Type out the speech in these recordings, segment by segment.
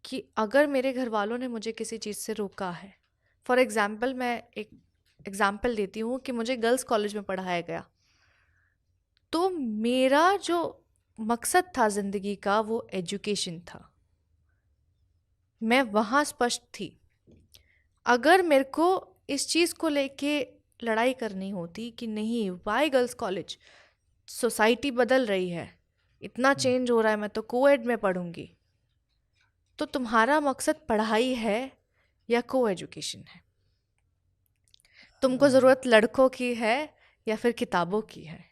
कि अगर मेरे घर वालों ने मुझे किसी चीज़ से रोका है, फॉर एग्जाम्पल मैं एक एग्जाम्पल देती हूँ कि मुझे गर्ल्स कॉलेज में पढ़ाया गया, तो मेरा जो मकसद था ज़िंदगी का वो एजुकेशन था। मैं वहाँ स्पष्ट थी। अगर मेरे को इस चीज़ को लेके लड़ाई करनी होती कि नहीं, वाई गर्ल्स कॉलेज, सोसाइटी बदल रही है, इतना चेंज हो रहा है, मैं तो कोएड में पढ़ूंगी, तो तुम्हारा मकसद पढ़ाई है या को एजुकेशन है? तुमको ज़रूरत लड़कों की है या फिर किताबों की है?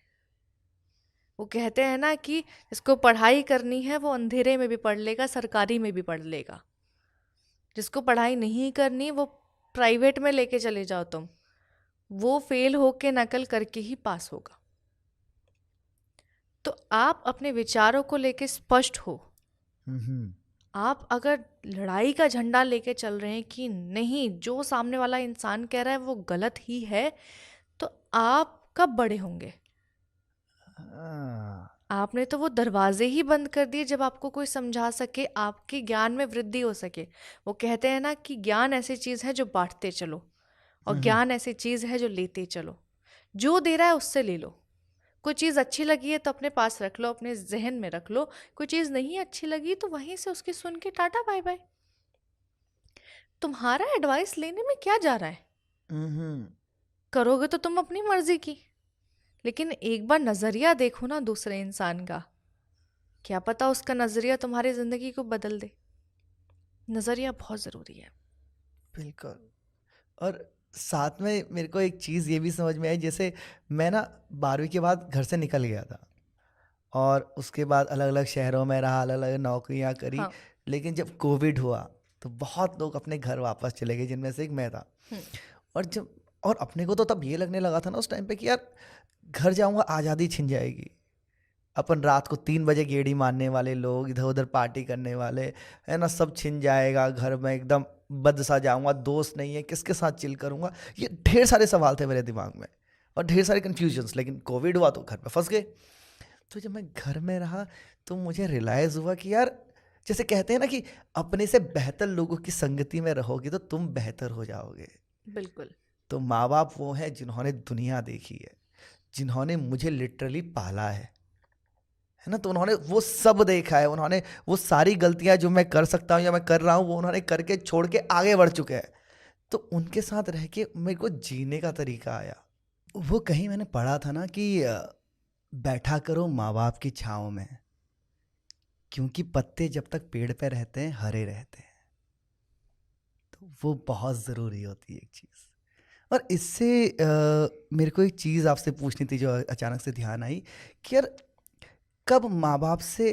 वो कहते हैं ना कि जिसको पढ़ाई करनी है वो अंधेरे में भी पढ़ लेगा, सरकारी में भी पढ़ लेगा। जिसको पढ़ाई नहीं करनी वो प्राइवेट में लेके चले जाओ तुम, वो फेल होके नकल करके ही पास होगा। तो आप अपने विचारों को लेके स्पष्ट हो। आप अगर लड़ाई का झंडा लेके चल रहे हैं कि नहीं, जो सामने वाला इंसान कह रहा है वो गलत ही है, तो आप कब बड़े होंगे? आपने तो वो दरवाजे ही बंद कर दिए जब आपको कोई समझा सके, आपके ज्ञान में वृद्धि हो सके। वो कहते हैं ना कि ज्ञान ऐसी चीज़ है जो बांटते चलो, और ज्ञान ऐसी चीज़ है जो लेते चलो। जो दे रहा है उससे ले लो। कोई चीज़ अच्छी लगी है तो अपने पास रख लो, अपने जहन में रख लो। कोई चीज़ नहीं अच्छी लगी तो वहीं से उसकी सुन के टाटा बाय बाय। तुम्हारा एडवाइस लेने में क्या जा रहा है? करोगे तो तुम अपनी मर्जी की, लेकिन एक बार नजरिया देखो ना दूसरे इंसान का, क्या पता उसका नजरिया तुम्हारी जिंदगी को बदल दे। नजरिया बहुत जरूरी है। बिल्कुल। और साथ में मेरे को एक चीज़ ये भी समझ में आई, जैसे मैं ना 12वीं के बाद घर से निकल गया था और उसके बाद अलग अलग शहरों में रहा, अलग अलग नौकरियां करी। हाँ। लेकिन जब कोविड हुआ तो बहुत लोग अपने घर वापस चले गए, जिनमें से एक मैं था। हम्म। और जब और अपने को तो तब ये लगने लगा था ना उस टाइम पे कि यार घर जाऊंगा आज़ादी छिन जाएगी। अपन रात को 3 बजे गेड़ी मारने वाले लोग, इधर उधर पार्टी करने वाले, है ना, सब छिन जाएगा। घर में एकदम बद सा जाऊंगा, दोस्त नहीं है, किसके साथ चिल करूंगा, ये ढेर सारे सवाल थे मेरे दिमाग में और ढेर सारे कन्फ्यूजन्स। लेकिन कोविड हुआ तो घर पे फंस गए। तो जब मैं घर में रहा तो मुझे रियलाइज़ हुआ कि यार, जैसे कहते हैं ना कि अपने से बेहतर लोगों की संगति में रहोगे तो तुम बेहतर हो जाओगे। बिल्कुल। तो माँ बाप वो हैं जिन्होंने दुनिया देखी है, जिन्होंने मुझे लिटरली पाला है ना। तो उन्होंने वो सब देखा है, उन्होंने वो सारी गलतियां जो मैं कर सकता हूँ या मैं कर रहा हूँ वो उन्होंने करके छोड़ के आगे बढ़ चुके हैं। तो उनके साथ रह के मेरे को जीने का तरीका आया। वो कहीं मैंने पढ़ा था ना कि बैठा करो माँ बाप की छाँव में, क्योंकि पत्ते जब तक पेड़ पे रहते हैं हरे रहते हैं। तो वो बहुत ज़रूरी होती है एक चीज़। और इससे मेरे को एक चीज़ आपसे पूछनी थी जो अचानक से ध्यान आई कि यार, कब माँ बाप से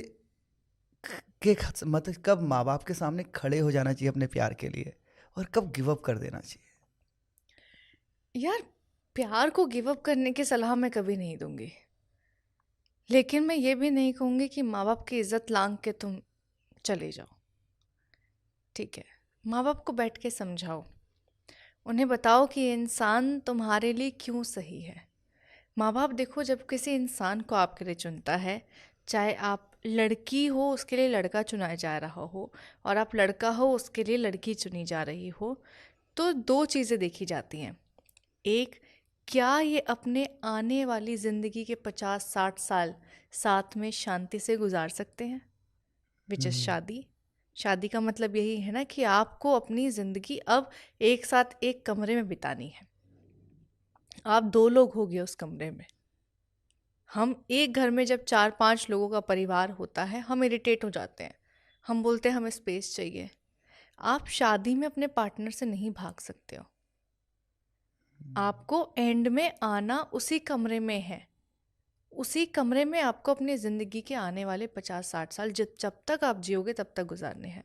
मतलब कब माँ बाप के सामने खड़े हो जाना चाहिए अपने प्यार के लिए, और कब गिव अप कर देना चाहिए? यार, प्यार को गिव अप करने की सलाह मैं कभी नहीं दूंगी, लेकिन मैं ये भी नहीं कहूंगी कि माँ बाप की इज्जत लांग के तुम चले जाओ। ठीक है, माँ बाप को बैठ के समझाओ, उन्हें बताओ कि ये इंसान तुम्हारे लिए क्यों सही है। माँ बाप देखो, जब किसी इंसान को आपके लिए चुनता है, चाहे आप लड़की हो उसके लिए लड़का चुना जा रहा हो, और आप लड़का हो उसके लिए लड़की चुनी जा रही हो, तो दो चीज़ें देखी जाती हैं। एक, क्या ये अपने आने वाली ज़िंदगी के 50-60 साल साथ में शांति से गुजार सकते हैं, विच इज़ हम्म। शादी। शादी का मतलब यही है ना कि आपको अपनी ज़िंदगी अब एक साथ एक कमरे में बितानी है। आप दो लोग हो गए उस कमरे में। हम एक घर में जब 4-5 लोगों का परिवार होता है हम इरिटेट हो जाते हैं, हम बोलते हैं हमें स्पेस चाहिए। आप शादी में अपने पार्टनर से नहीं भाग सकते हो। आपको एंड में आना उसी कमरे में है। उसी कमरे में आपको अपनी ज़िंदगी के आने वाले 50-60 साल जब जब तक आप जियोगे तब तक गुजारने हैं।